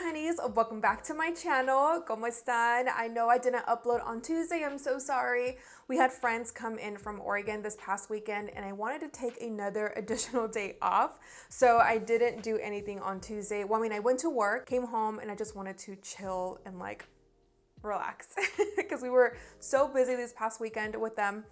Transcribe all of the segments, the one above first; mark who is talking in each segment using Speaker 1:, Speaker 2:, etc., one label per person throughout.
Speaker 1: honeys, welcome back to my channel. ¿Cómo están? I know I didn't upload on Tuesday, I'm so sorry. We had friends come in from Oregon this past weekend and I wanted to take another additional day off. So I didn't do anything on Tuesday. Well, I mean, I went to work, came home, and I just wanted to chill and like relax because we were so busy this past weekend with them.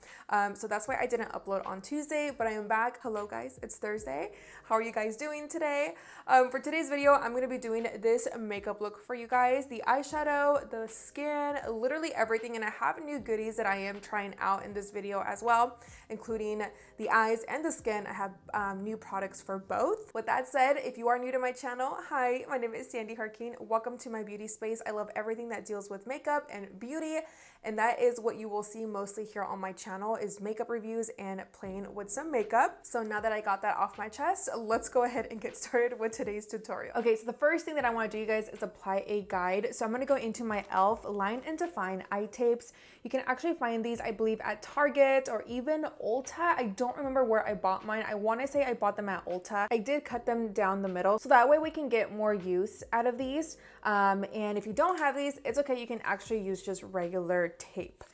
Speaker 1: So that's why I didn't upload on Tuesday, but I am back. Hello guys, it's Thursday. How are you guys doing today? For today's video, I'm going to be doing this makeup look for you guys. The eyeshadow, the skin, literally everything. And I have new goodies that I am trying out in this video as well, including the eyes and the skin. I have new products for both. With that said, if you are new to my channel, hi, my name is Sandy Harkeen. Welcome to my beauty space. I love everything that deals with makeup and beauty, and that is what you will see mostly here on my channel, is makeup reviews and playing with some makeup. So now that I got that off my chest, let's go ahead and get started with today's tutorial. Okay, so the first thing that I want to do, you guys, is apply a guide. So I'm going to go into my e.l.f. Line and Define eye tapes. You can actually find these, I believe, at Target or even Ulta. I don't remember where I bought mine. I want to say I bought them at Ulta. I did cut them down the middle so that way we can get more use out of these. And if you don't have these, it's okay. You can actually use just regular tape.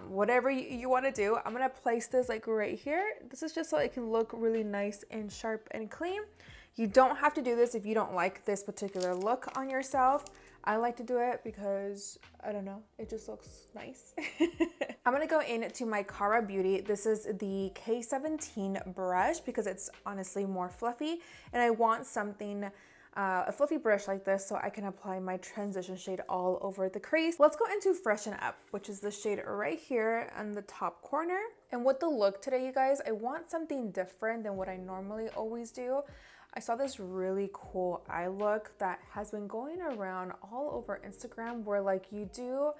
Speaker 1: Whatever you want to do. I'm going to place this like right here. This is just so it can look really nice and sharp and clean. You don't have to do this if you don't like this particular look on yourself. I like to do it because, I don't know, it just looks nice. I'm going to go into my Kara Beauty. This is the K17 brush because it's honestly more fluffy. And I want something, a fluffy brush like this so I can apply my transition shade all over the crease. Let's go into Freshen Up, which is the shade right here on the top corner. And with the look today, you guys, I want something different than what I normally always do. I saw this really cool eye look that has been going around all over Instagram where like you do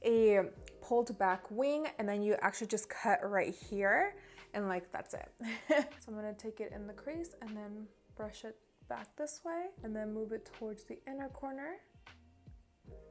Speaker 1: a pulled back wing and then you actually just cut right here and like that's it. So I'm gonna take it in the crease and then brush it back this way and then move it towards the inner corner.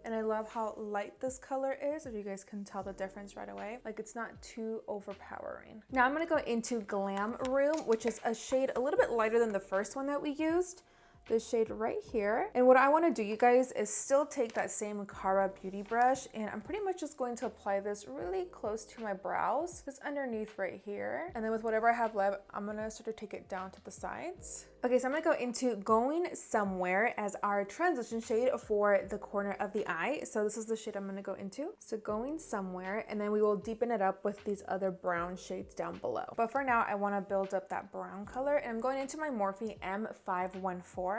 Speaker 1: And I love how light this color is, if you guys can tell the difference right away. Like it's not too overpowering. Now I'm gonna go into Glam Room, which is a shade a little bit lighter than the first one that we used. This shade right here. And what I want to do, you guys, is still take that same Kara Beauty brush and I'm pretty much just going to apply this really close to my brows, just underneath right here. And then with whatever I have left, I'm gonna sort of take it down to the sides. Okay, so I'm gonna go into Going Somewhere as our transition shade for the corner of the eye. So this is the shade I'm gonna go into. So Going Somewhere, and then we will deepen it up with these other brown shades down below. But for now, I wanna build up that brown color, and I'm going into my Morphe M514.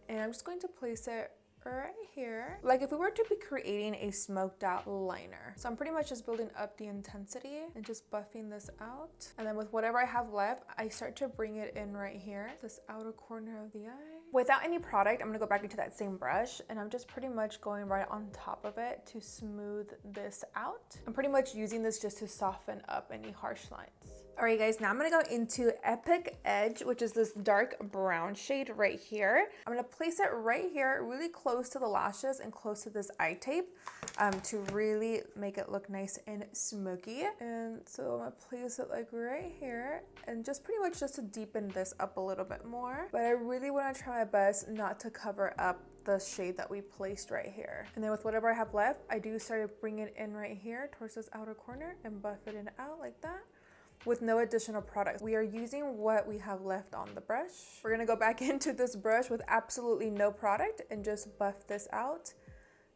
Speaker 1: And I'm just going to place it right here, like if we were to be creating a smoked out liner. So I'm pretty much just building up the intensity and just buffing this out. And then with whatever I have left, I start to bring it in right here, this outer corner of the eye. Without any product, I'm gonna go back into that same brush and I'm just pretty much going right on top of it to smooth this out. I'm pretty much using this just to soften up any harsh lines. All right, guys, now I'm gonna go into Epic Edge, which is this dark brown shade right here. I'm gonna place it right here, really close to the lashes and close to this eye tape to really make it look nice and smoky. And so I'm gonna place it like right here and just pretty much just to deepen this up a little bit more. But I really wanna try my best not to cover up the shade that we placed right here. And then with whatever I have left, I do start to bring it in right here towards this outer corner and buff it in out like that, with no additional products. We are using what we have left on the brush. We're gonna go back into this brush with absolutely no product and just buff this out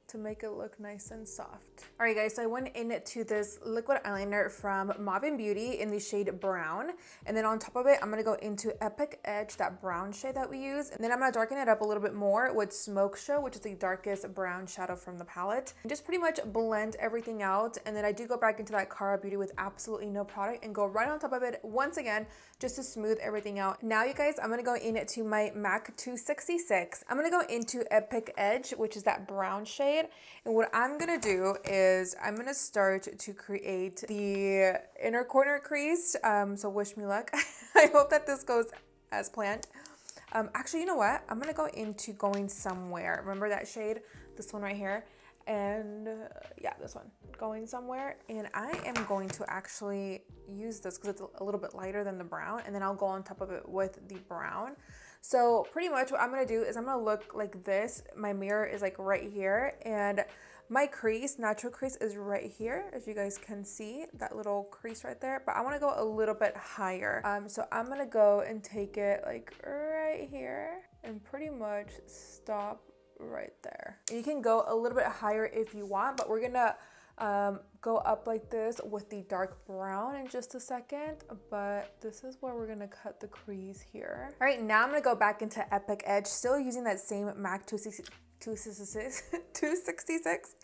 Speaker 1: to make it look nice and soft. All right, guys, so I went into this liquid eyeliner from Mauvin Beauty in the shade Brown. And then on top of it, I'm gonna go into Epic Edge, that brown shade that we use. And then I'm gonna darken it up a little bit more with Smoke Show, which is the darkest brown shadow from the palette. And just pretty much blend everything out. And then I do go back into that Kara Beauty with absolutely no product and go right on top of it once again, just to smooth everything out. Now, you guys, I'm gonna go into my MAC 266. I'm gonna go into Epic Edge, which is that brown shade. And what I'm gonna do is I'm gonna start to create the inner corner crease. So wish me luck. I hope that this goes as planned. Actually, you know what? I'm gonna go into Going Somewhere. Remember that shade? This one right here. And yeah, this one, Going Somewhere. And I am going to actually use this because it's a little bit lighter than the brown. And then I'll go on top of it with the brown. So pretty much what I'm gonna do is I'm gonna look like this. My mirror is like right here, and my crease, natural crease, is right here, as you guys can see, that little crease right there. But I want to go a little bit higher. So I'm gonna go and take it like right here and pretty much stop right there. You can go a little bit higher if you want, but we're gonna go up like this with the dark brown in just a second, but this is where we're gonna cut the crease here. All right, now I'm gonna go back into Epic Edge, still using that same MAC 266.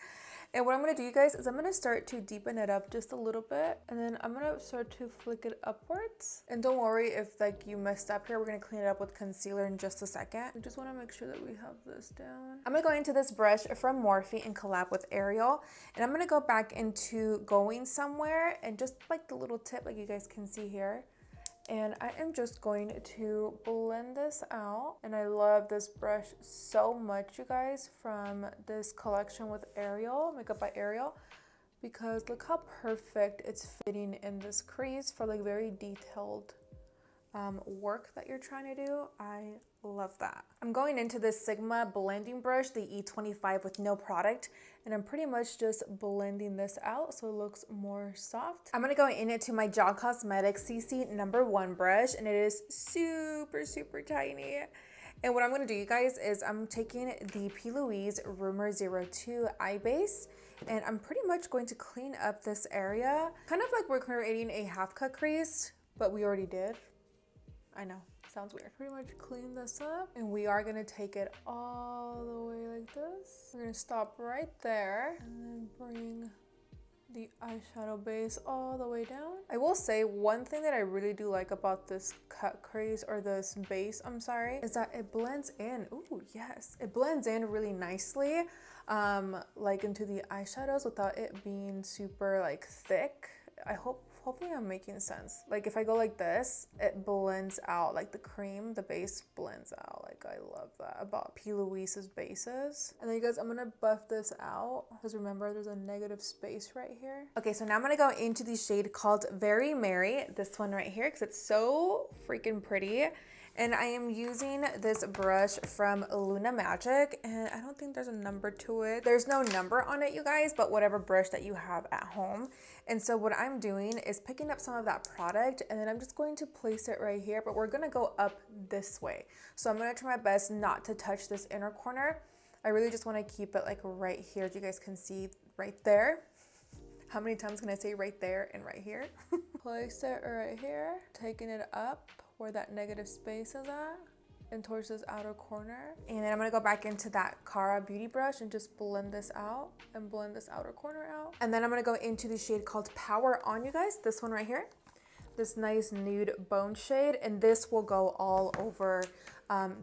Speaker 1: And what I'm gonna do, you guys, is I'm gonna start to deepen it up just a little bit, and then I'm gonna start to flick it upwards. And don't worry if like you messed up here, we're gonna clean it up with concealer in just a second. We just wanna make sure that we have this down. I'm gonna go into this brush from Morphe and collab with Ariel, and I'm gonna go back into Going Somewhere, and just like the little tip, like you guys can see here. And I am just going to blend this out. And I love this brush so much, you guys, from this collection with Ariel, Makeup by Ariel, because look how perfect it's fitting in this crease for like very detailed work that you're trying to do. I love that. I'm going into this Sigma blending brush, the E25 with no product, and I'm pretty much just blending this out so it looks more soft. I'm gonna go into my John Cosmetics CC #1 brush, and it is super, super tiny. And what I'm gonna do, you guys, is I'm taking the P.LOUISE Rumor 02 Eye Base, and I'm pretty much going to clean up this area. Kind of like we're creating a half cut crease, but we already did. I know, sounds weird. Pretty much clean this up, and we are gonna take it all the way like this. We're gonna stop right there and then bring the eyeshadow base all the way down. I will say one thing that I really do like about this cut crease, or this base, I'm sorry, is that it blends in. Ooh, yes. It blends in really nicely, like into the eyeshadows without it being super like thick. Hopefully I'm making sense. Like if I go like this, it blends out, like the cream, the base blends out. Like I love that about P.LOUISE's bases. And then you guys, I'm gonna buff this out, because remember there's a negative space right here. Okay, so now I'm gonna go into the shade called Very Merry, this one right here, because it's so freaking pretty. And I am using this brush from Luna Magic, and I don't think there's a number to it. There's no number on it, you guys, but whatever brush that you have at home. And so what I'm doing is picking up some of that product, and then I'm just going to place it right here, but we're gonna go up this way. So I'm gonna try my best not to touch this inner corner. I really just wanna keep it like right here, as you guys can see right there. How many times can I say right there and right here? Place it right here, taking it up where that negative space is at and towards this outer corner. And then I'm gonna go back into that Cara Beauty brush and just blend this out and blend this outer corner out. And then I'm gonna go into the shade called Power On, you guys, this one right here. This nice nude bone shade, and this will go all over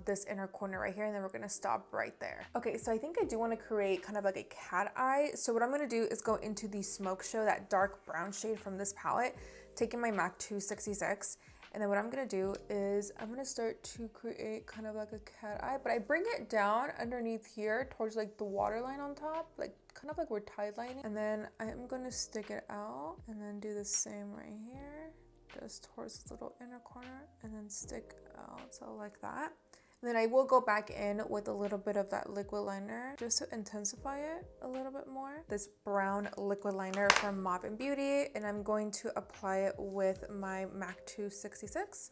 Speaker 1: this inner corner right here, and then we're gonna stop right there. Okay, so I think I do want to create kind of like a cat eye. So what I'm gonna do is go into the Smoke Show, that dark brown shade from this palette, taking my MAC 266. And then what I'm gonna do is I'm gonna start to create kind of like a cat eye, but I bring it down underneath here towards like the waterline on top, like kind of like we're tie lining. And then I'm gonna stick it out and then do the same right here, just towards this little inner corner, and then stick out, so like that. And then I will go back in with a little bit of that liquid liner just to intensify it a little bit more. This brown liquid liner from Morphe Beauty, and I'm going to apply it with my MAC 266.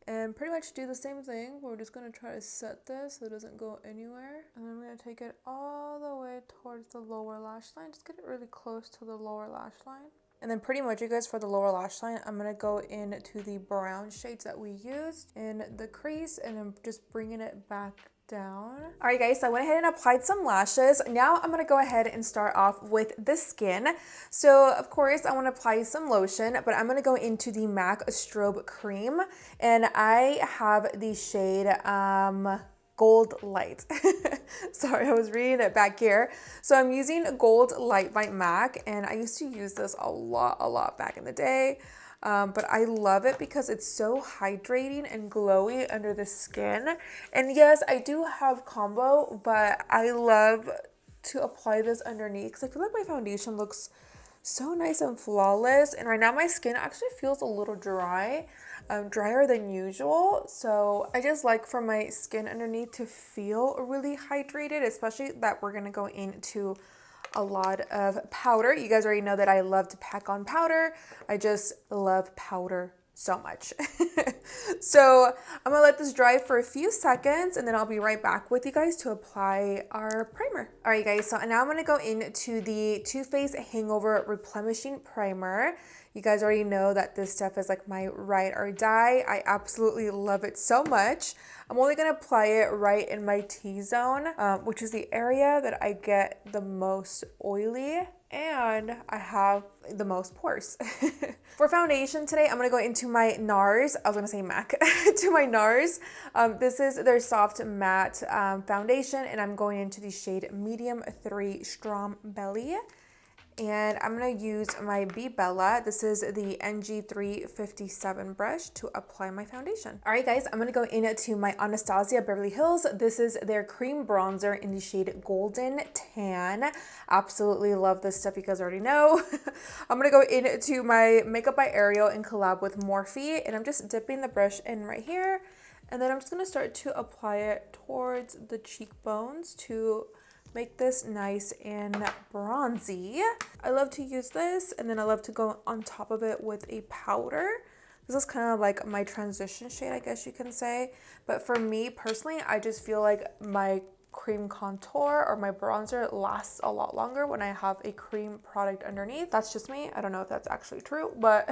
Speaker 1: And pretty much do the same thing. We're just gonna try to set this so it doesn't go anywhere. And then I'm gonna take it all the way towards the lower lash line. Just get it really close to the lower lash line. And then pretty much, you guys, for the lower lash line, I'm gonna go into the brown shades that we used in the crease, and I'm just bringing it back down. All right, guys, so I went ahead and applied some lashes. Now I'm gonna go ahead and start off with the skin. So of course I wanna apply some lotion, but I'm gonna go into the MAC Strobe Cream, and I have the shade Gold Light. Sorry, I was reading it back here. So I'm using Gold Light by MAC, and I used to use this a lot back in the day. But I love it because it's so hydrating and glowy under the skin. And yes, I do have combo, but I love to apply this underneath because I feel like my foundation looks So nice and flawless. And right now my skin actually feels a little dry, drier than usual. So I just like for my skin underneath to feel really hydrated, especially that we're gonna go into a lot of powder. You guys already know that I love to pack on powder. I just love powder so much. So I'm gonna let this dry for a few seconds and then I'll be right back with you guys to apply our primer. All right guys, so now I'm gonna go into the Too Faced Hangover Replenishing Primer. You guys already know that this stuff is like my ride or die. I absolutely love it so much. I'm only gonna apply it right in my T-zone, which is the area that I get the most oily and I have the most pores. For foundation today, I'm gonna go into my NARS, I was gonna say MAC, to my NARS. This is their soft matte foundation and I'm going into the shade Medium 3 Stromberry. And I'm going to use my Bella. This is the NG357 brush to apply my foundation. All right, guys, I'm going to go into my Anastasia Beverly Hills. This is their cream bronzer in the shade Golden Tan. Absolutely love this stuff, you guys already know. I'm going to go into my Makeup by Ariel in collab with Morphe, and I'm just dipping the brush in right here. And then I'm just going to start to apply it towards the cheekbones to make this nice and bronzy. I love to use this and then I love to go on top of it with a powder. This is kind of like my transition shade, I guess you can say. But for me personally, I just feel like my cream contour or my bronzer lasts a lot longer when I have a cream product underneath. That's just me. I don't know if that's actually true, but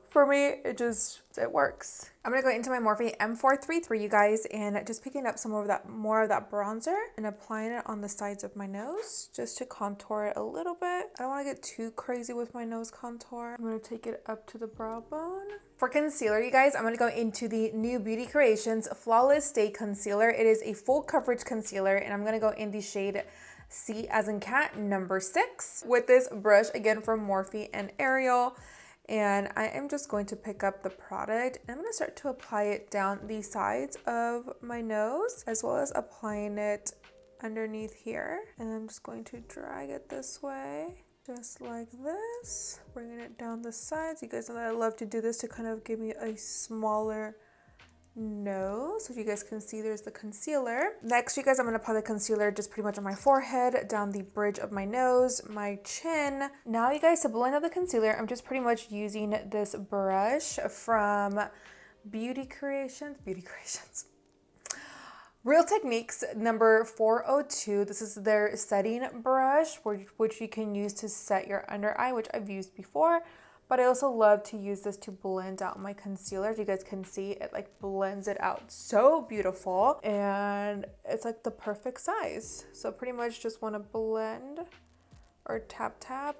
Speaker 1: for me, it works. I'm gonna go into my Morphe M433, you guys, and just picking up some more of that bronzer and applying it on the sides of my nose just to contour it a little bit. I don't want to get too crazy with my nose contour. I'm gonna take it up to the brow bone. For concealer, you guys, I'm gonna go into the new Beauty Creations Flawless Stay Concealer. It is a full coverage concealer, and I'm gonna go in the shade C as in cat, number 6, with this brush again from Morphe and Ariel. And I am just going to pick up the product and I'm going to start to apply it down the sides of my nose as well as applying it underneath here. And I'm just going to drag it this way, just like this, bringing it down the sides. You guys know that I love to do this to kind of give me a smaller nose. So if you guys can see, there's the concealer. Next, you guys, I'm going to apply the concealer just pretty much on my forehead, down the bridge of my nose, my chin. Now, you guys, to blend out the concealer, I'm just pretty much using this brush from Beauty Creations. Real Techniques number 402. This is their setting brush, which you can use to set your under eye, which I've used before. But I also love to use this to blend out my concealer. If you guys can see, it like blends it out so beautiful. And it's like the perfect size. So pretty much just want to blend or tap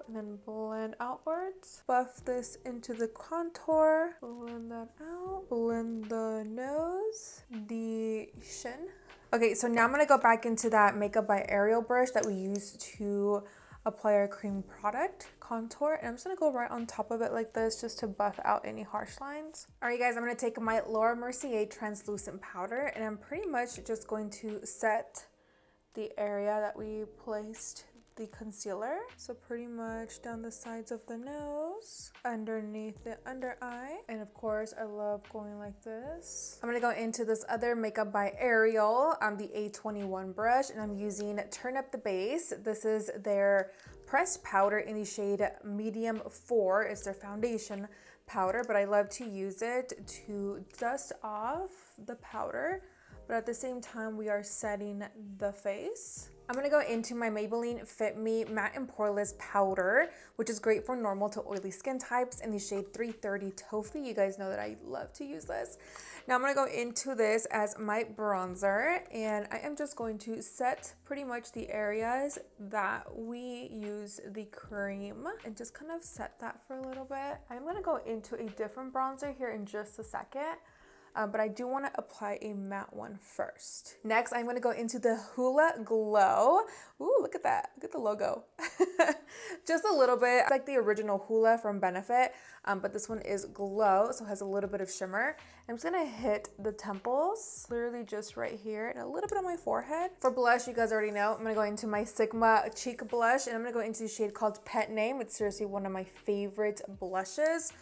Speaker 1: and then blend outwards. Buff this into the contour. Blend that out. Blend the nose, the chin. Okay, so now I'm going to go back into that Makeup by Ariel brush that we used to apply our cream product contour, and I'm just gonna go right on top of it like this just to buff out any harsh lines. All right, guys, I'm gonna take my Laura Mercier translucent powder and I'm pretty much just going to set the area that we placed the concealer. So pretty much down the sides of the nose, underneath the under eye, and of course I love going like this. I'm gonna go into this other Makeup by Ariel, the A21 brush, and I'm using Turn Up the Base. This is their pressed powder in the shade Medium 4. It's their foundation powder, but I love to use it to dust off the powder, but at the same time we are setting the face. I'm gonna go into my Maybelline Fit Me Matte and Poreless Powder, which is great for normal to oily skin types in the shade 330 Toffee. You guys know that I love to use this. Now I'm gonna go into this as my bronzer, and I am just going to set pretty much the areas that we use the cream and just kind of set that for a little bit. I'm gonna go into a different bronzer here in just a second. but I do want to apply a matte one first. Next, I'm going to go into the Hoola Glow. Ooh, look at that. Look at the logo. Just a little bit. It's like the original Hoola from Benefit, but this one is Glow, so it has a little bit of shimmer. I'm just going to hit the temples, literally just right here, and a little bit on my forehead. For blush, you guys already know, I'm going to go into my Sigma Cheek Blush, and I'm going to go into a shade called Pet Name. It's seriously one of my favorite blushes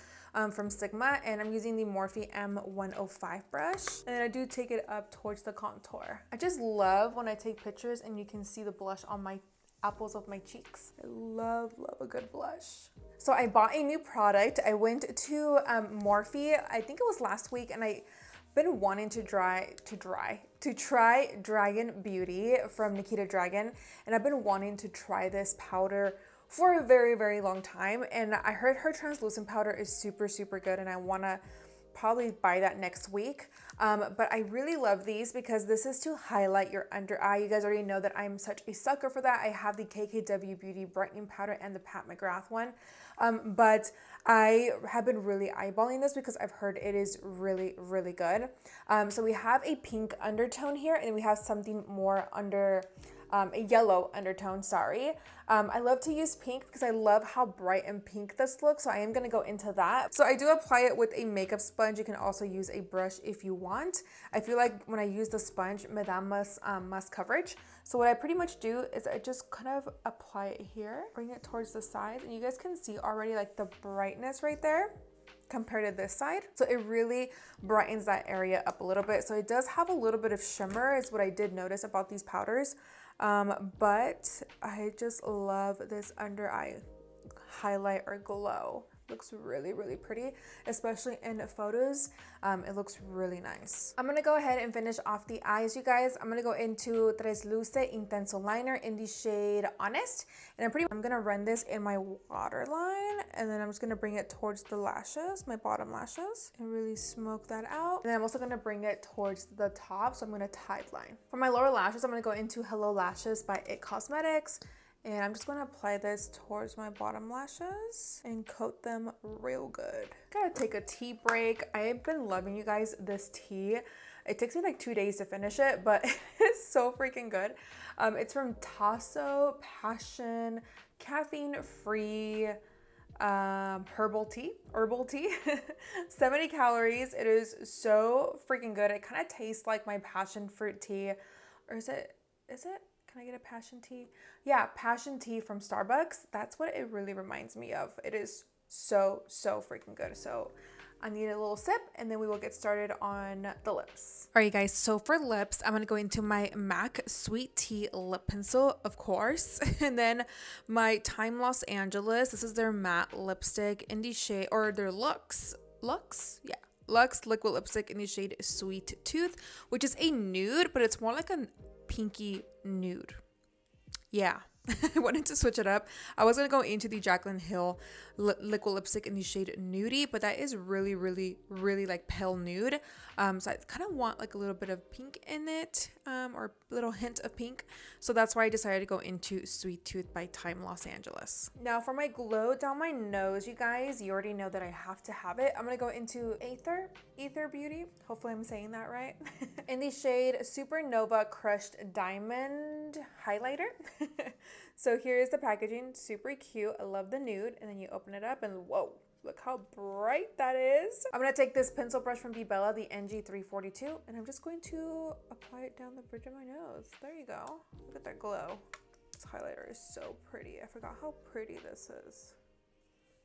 Speaker 1: from Sigma, and I'm using the Morphe M105 brush, and I do take it up towards the contour. I just love when I take pictures and you can see the blush on my apples of my cheeks. I love a good blush. So I bought a new product. I went to Morphe, I think it was last week, and I've been wanting to try Dragon Beauty from Nikita Dragun, and I've been wanting to try this powder for a very long time, and I heard her translucent powder is super good, and I want to probably buy that next week. But I really love these because this is to highlight your under eye. You guys already know that I'm such a sucker for that. I have the KKW Beauty brightening powder and the Pat McGrath one, but I have been really eyeballing this because I've heard it is really good. So we have a pink undertone here, and we have something more under a yellow undertone, sorry. I love to use pink because I love how bright and pink this looks, so I am going to go into that. So I do apply it with a makeup sponge. You can also use a brush if you want. I feel like when I use the sponge, Madame must coverage. So what I pretty much do is I just kind of apply it here, bring it towards the sides, and you guys can see already like the brightness right there compared to this side. So it really brightens that area up a little bit. So it does have a little bit of shimmer is what I did notice about these powders. But I just love this under eye highlight or glow. Looks really pretty, especially in photos. It looks really nice. I'm gonna go ahead and finish off the eyes, you guys. I'm gonna go into TRESLUCE Intenso Liner in the shade Honest, and I'm gonna run this in my waterline, and then I'm just gonna bring it towards the lashes, my bottom lashes, and really smoke that out. And then I'm also gonna bring it towards the top, so I'm gonna tight line. For my lower lashes, I'm gonna go into Hello Lashes by IT Cosmetics. And I'm just going to apply this towards my bottom lashes and coat them real good. Gotta take a tea break. I've been loving, you guys, this tea. It takes me like 2 days to finish it, but it's so freaking good. It's from Tasso Passion Caffeine-Free herbal tea 70 calories. It is so freaking good. It kind of tastes like my passion fruit tea, or is it can I get a passion tea? Yeah, passion tea from Starbucks. That's what it really reminds me of. It is so freaking good. So I need a little sip, and then we will get started on the lips. All right, guys, so for lips, I'm gonna go into my MAC Sweet Tea lip pencil, of course, and then my Time Los Angeles. This is their matte lipstick in the shade, or their Luxe, yeah. Luxe liquid lipstick in the shade Sweet Tooth, which is a nude, but it's more like a pinky nude. Yeah. I wanted to switch it up. I was going to go into the Jaclyn Hill liquid lipstick in the shade Nudie, but that is really like pale nude. So I kind of want like a little bit of pink in it, or a little hint of pink. So that's why I decided to go into Sweet Tooth by Time Los Angeles. Now for my glow down my nose, you guys, you already know that I have to have it. I'm going to go into Ether Beauty. Hopefully I'm saying that right. In the shade Supernova Crushed Diamond Highlighter. So here's the packaging, super cute. I love the nude, and then you open it up and whoa, look how bright that is. I'm gonna take this pencil brush from Bella, the NG342, and I'm just going to apply it down the bridge of my nose. There you go. Look at that glow. This highlighter is so pretty. I forgot how pretty this is.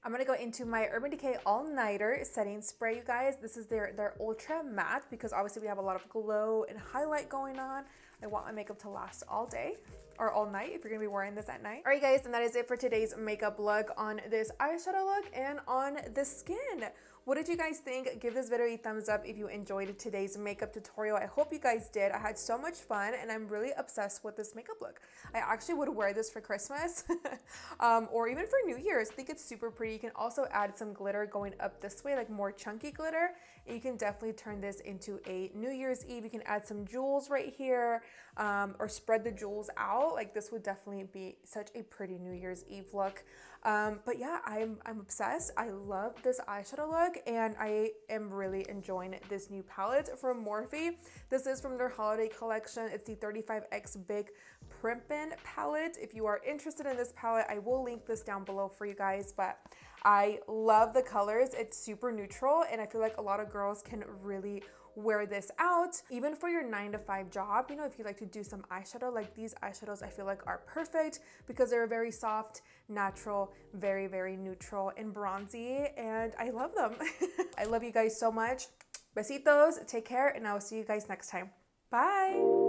Speaker 1: I'm gonna go into my Urban Decay All Nighter setting spray, you guys. This is their ultra matte, because obviously we have a lot of glow and highlight going on. I want my makeup to last all day or all night if you're gonna be wearing this at night. All right, guys, and that is it for today's makeup look on this eyeshadow look and on the skin. What did you guys think? Give this video a thumbs up if you enjoyed today's makeup tutorial. I hope you guys did. I had so much fun, and I'm really obsessed with this makeup look. I actually would wear this for Christmas or even for New Year's. I think it's super pretty. You can also add some glitter going up this way, like more chunky glitter, and you can definitely turn this into a New Year's Eve. You can add some jewels right here. or spread the jewels out, like this would definitely be such a pretty New Year's Eve look. But yeah, I'm obsessed. I love this eyeshadow look, and I am really enjoying this new palette from Morphe. This is from their holiday collection. It's the 35X Big Primpin palette. If you are interested in this palette, I will link this down below for you guys, but I love the colors. It's super neutral, and I feel like a lot of girls can really wear this out even for your 9-to-5 job. You know, if you like to do some eyeshadow, like these eyeshadows I feel like are perfect because they're very soft, natural, very, very neutral and bronzy, and I love them. I love you guys so much. Besitos, take care, and I will see you guys next time. Bye.